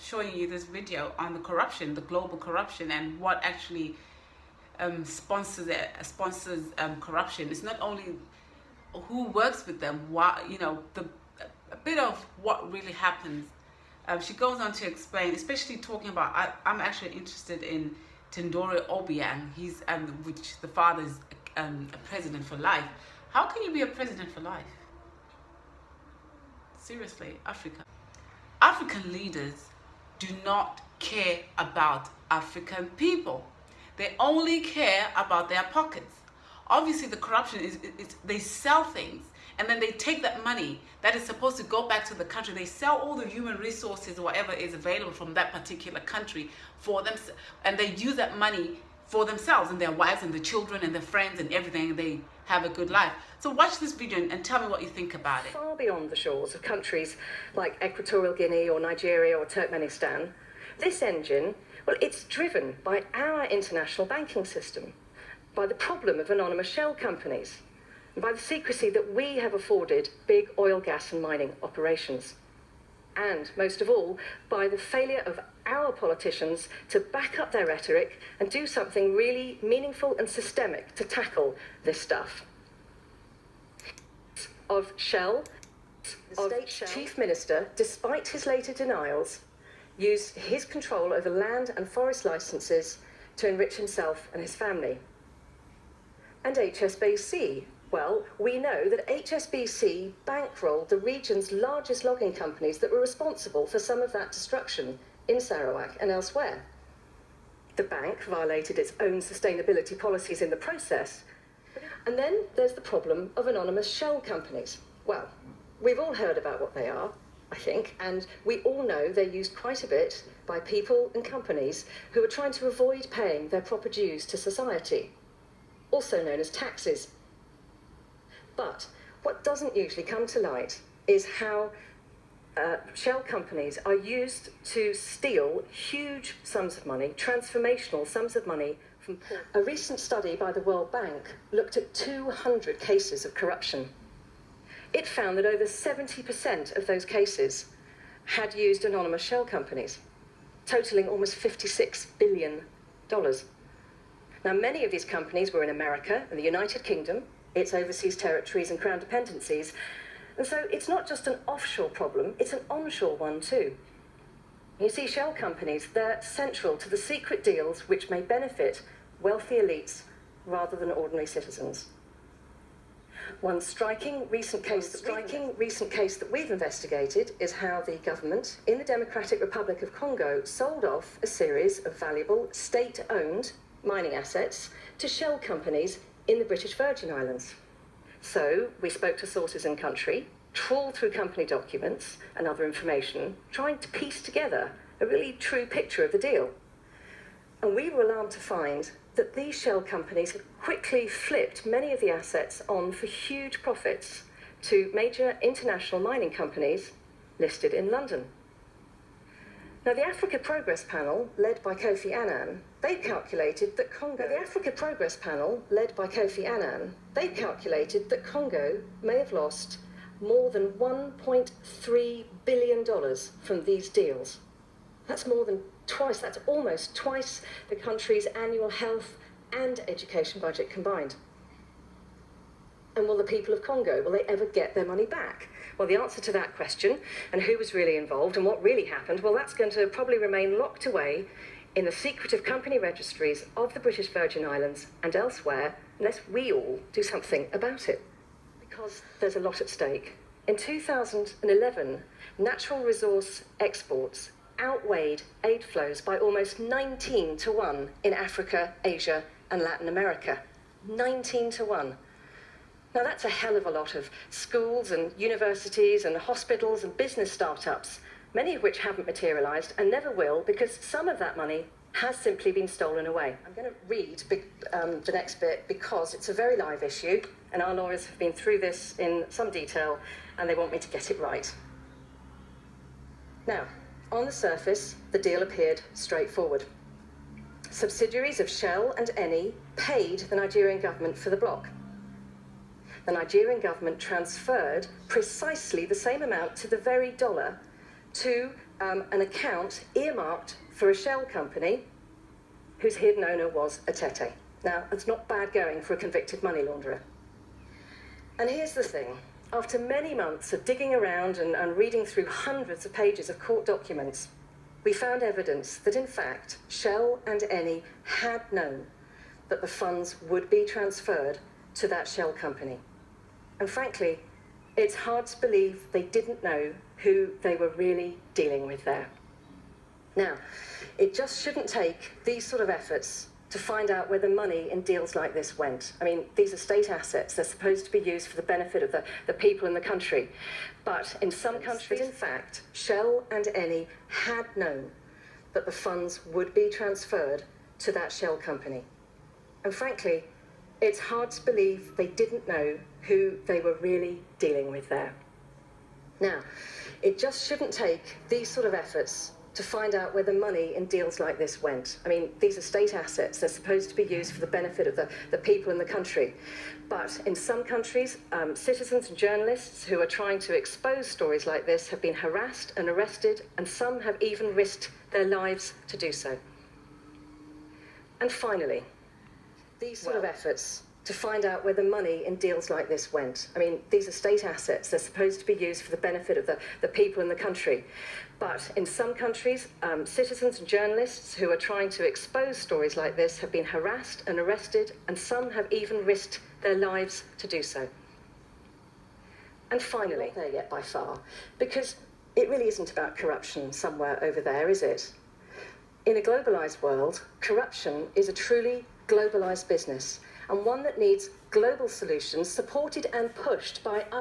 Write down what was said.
showing you this video on the corruption, the global corruption, and what actually sponsors corruption. It's not only who works with them, a bit of what really happens. She goes on to explain, especially talking about, I'm actually interested in Tendore Obiang. He's which the father is a president for life. How can you be a president for life? Seriously, African leaders do not care about African people. They only care about their pockets. Obviously, the corruption is they sell things, and then they take that money that is supposed to go back to the country. They sell all the human resources, whatever is available from that particular country for them, and they use that money for themselves and their wives and the children and their friends and everything, and they have a good life. So watch this video and tell me what you think about it. Far beyond the shores of countries like Equatorial Guinea or Nigeria or Turkmenistan, this engine, well, it's driven by our international banking system, by the problem of anonymous shell companies, and by the secrecy that we have afforded big oil, gas and mining operations. And, most of all, by the failure of our politicians to back up their rhetoric and do something really meaningful and systemic to tackle this stuff. Of Shell, the state chief minister, despite his later denials, used his control over land and forest licenses to enrich himself and his family. And HSBC, well, we know that HSBC bankrolled the region's largest logging companies that were responsible for some of that destruction in Sarawak and elsewhere. The bank violated its own sustainability policies in the process. And then there's the problem of anonymous shell companies. Well, we've all heard about what they are, I think, and we all know they're used quite a bit by people and companies who are trying to avoid paying their proper dues to society, also known as taxes. But what doesn't usually come to light is how shell companies are used to steal huge sums of money, transformational sums of money from poor. A recent study by the World Bank looked at 200 cases of corruption. It found that over 70% of those cases had used anonymous shell companies, totaling almost $56 billion. Now, many of these companies were in America and the United Kingdom, its overseas territories and crown dependencies. And so it's not just an offshore problem, it's an onshore one too. You see, shell companies, they're central to the secret deals which may benefit wealthy elites rather than ordinary citizens. One striking recent case that we've investigated is how the government in the Democratic Republic of Congo sold off a series of valuable state-owned mining assets to shell companies in the British Virgin Islands. So we spoke to sources in country, trawled through company documents and other information, trying to piece together a really true picture of the deal. And we were alarmed to find that these shell companies had quickly flipped many of the assets on for huge profits to major international mining companies listed in London. Now, the Africa Progress Panel, led by Kofi Annan, they calculated that Congo may have lost more than $1.3 billion from these deals. That's more than twice, that's almost twice the country's annual health and education budget combined. And will the people of Congo, will they ever get their money back? Well, the answer to that question, and who was really involved and what really happened, well, that's going to probably remain locked away in the secretive company registries of the British Virgin Islands and elsewhere, unless we all do something about it. Because there's a lot at stake. In 2011, natural resource exports outweighed aid flows by almost 19 to 1 in Africa, Asia, and Latin America. 19 to 1. Now, that's a hell of a lot of schools and universities and hospitals and business startups, many of which haven't materialised and never will, because some of that money has simply been stolen away. I'm going to read the next bit because it's a very live issue, and our lawyers have been through this in some detail, and they want me to get it right. Now, on the surface, the deal appeared straightforward. Subsidiaries of Shell and Eni paid the Nigerian government for the block. The Nigerian government transferred precisely the same amount to the very dollar to an account earmarked for a shell company whose hidden owner was a Tete. Now, that's not bad going for a convicted money launderer. And here's the thing. After many months of digging around and reading through hundreds of pages of court documents, we found evidence that, in fact, Shell and Eni had known that the funds would be transferred to that shell company. And frankly, it's hard to believe they didn't know who they were really dealing with there. Now, it just shouldn't take these sort of efforts to find out where the money in deals like this went. I mean, these are state assets. They're supposed to be used for the benefit of the people in the country. But in some countries, in fact, Shell and Eni had known that the funds would be transferred to that shell company. And frankly, it's hard to believe they didn't know who they were really dealing with there. Now, it just shouldn't take these sort of efforts to find out where the money in deals like this went. I mean, these are state assets. They're supposed to be used for the benefit of the people in the country. But in some countries, citizens and journalists who are trying to expose stories like this have been harassed and arrested, and some have even risked their lives to do so. And finally, these sort of efforts to find out where the money in deals like this went. I mean, these are state assets. They're supposed to be used for the benefit of the people in the country. But in some countries, citizens and journalists who are trying to expose stories like this have been harassed and arrested, and some have even risked their lives to do so. And finally, not there yet by far, because it really isn't about corruption somewhere over there, is it? In a globalised world, corruption is a truly globalised business, and one that needs global solutions supported and pushed by